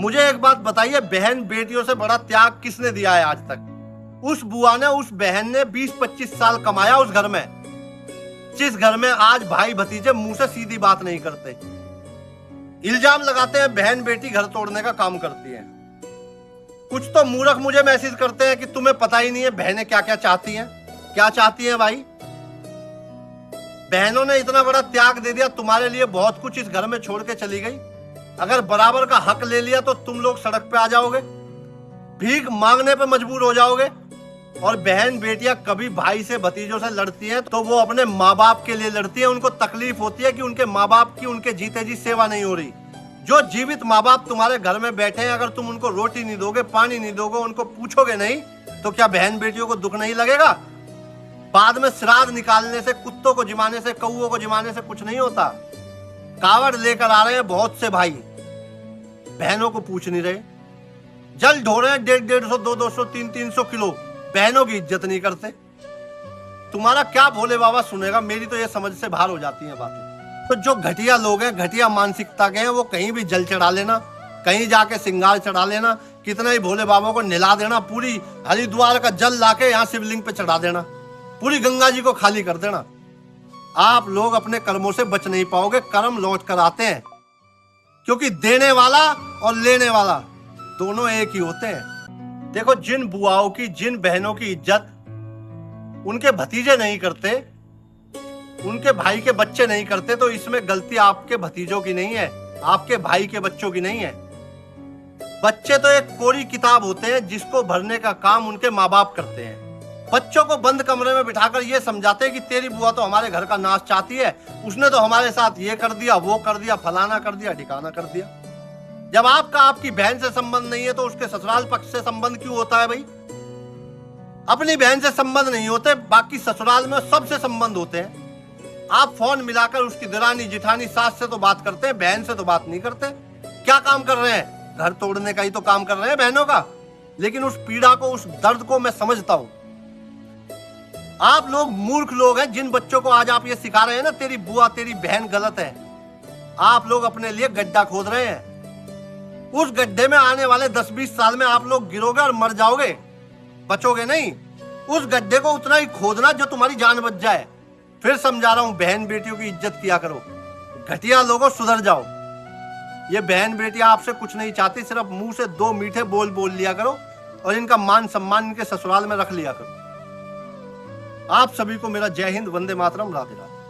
मुझे एक बात बताइए, बहन बेटियों से बड़ा त्याग किसने दिया है आज तक? उस बुआ ने, उस बहन ने 20-25 साल कमाया उस घर में, जिस घर में आज भाई भतीजे मुंह से सीधी बात नहीं करते, इल्जाम लगाते हैं बहन बेटी घर तोड़ने का काम करती है। कुछ तो मूर्ख मुझे मैसेज करते हैं कि तुम्हें पता ही नहीं है बहनें क्या क्या चाहती हैं। क्या चाहती हैं भाई? बहनों ने इतना बड़ा त्याग दे दिया तुम्हारे लिए, बहुत कुछ इस घर में छोड़ के चली गई। अगर बराबर का हक ले लिया तो तुम लोग सड़क पे आ जाओगे, भीख मांगने पे मजबूर हो जाओगे। और बहन बेटियां कभी भाई से भतीजों से लड़ती हैं तो वो अपने माँ बाप के लिए लड़ती है। उनको तकलीफ होती है कि उनके माँ बाप की उनके जीते जी सेवा नहीं हो रही। जो जीवित माँ बाप तुम्हारे घर में बैठे हैं, अगर तुम उनको रोटी नहीं दोगे, पानी नहीं दोगे, उनको पूछोगे नहीं, तो क्या बहन बेटियों को दुख नहीं लगेगा? बाद में श्राद्ध निकालने से, कुत्तों को जिमाने से, कौओं को जिमाने से कुछ नहीं होता। कावड़ लेकर आ रहे हैं बहुत से भाई, बहनों को पूछ नहीं रहे। जल ढो रहे हैं 150-150, 200-200, 300-300 किलो, बहनों की इज्जत नहीं करते। तुम्हारा क्या भोले बाबा सुनेगा? मेरी तो ये समझ से बाहर हो जाती है बातें। तो जो घटिया लोग हैं, घटिया मानसिकता के हैं, वो कहीं भी जल चढ़ा लेना, कहीं जाके सिंगार चढ़ा लेना, कितने ही भोले बाबा को नहला देना, पूरी हरिद्वार का जल लाके यहाँ शिवलिंग पे चढ़ा देना, पूरी गंगा जी को खाली कर देना। आप लोग अपने कर्मों से बच नहीं पाओगे। कर्म लौट कर आते हैं, क्योंकि देने वाला और लेने वाला दोनों एक ही होते हैं। देखो, जिन बुआओं की, जिन बहनों की इज्जत उनके भतीजे नहीं करते, उनके भाई के बच्चे नहीं करते, तो इसमें गलती आपके भतीजों की नहीं है, आपके भाई के बच्चों की नहीं है। बच्चे तो एक कोरी किताब होते हैं जिसको भरने का काम उनके माँ बाप करते हैं। बच्चों को बंद कमरे में बिठाकर ये समझाते हैं कि तेरी बुआ तो हमारे घर का नाश चाहती है, उसने तो हमारे साथ ये कर दिया, वो कर दिया, फलाना कर दिया, ठिकाना कर दिया। जब आपका आपकी बहन से संबंध नहीं है तो उसके ससुराल पक्ष से संबंध क्यों होता है भाई? अपनी बहन से संबंध नहीं होते, बाकी ससुराल में सबसे संबंध होते हैं। आप फोन मिलाकर उसकी दरानी जिठानी सास से तो बात करते हैं, बहन से तो बात नहीं करते। क्या काम कर रहे हैं? घर तोड़ने का ही तो काम कर रहे हैं बहनों का। लेकिन उस पीड़ा को, उस दर्द को मैं समझता हूं। आप लोग मूर्ख लोग हैं, जिन बच्चों को आज आप ये सिखा रहे हैं ना, तेरी बुआ तेरी बहन गलत है, आप लोग अपने लिए गड्ढा खोद रहे हैं। उस गड्ढे में आने वाले 10-20 साल में आप लोग गिरोगे और मर जाओगे, बचोगे नहीं। उस गड्ढे को उतना ही खोदना जो तुम्हारी जान बच जाए। फिर समझा रहा हूं, बहन बेटियों की इज्जत किया करो। घटिया लोगों, सुधर जाओ। ये बहन बेटियां आपसे कुछ नहीं चाहती, सिर्फ मुंह से 2 मीठे बोल बोल लिया करो और इनका मान सम्मान इनके ससुराल में रख लिया करो। आप सभी को मेरा जय हिंद, वंदे मातरम, राधे राधे।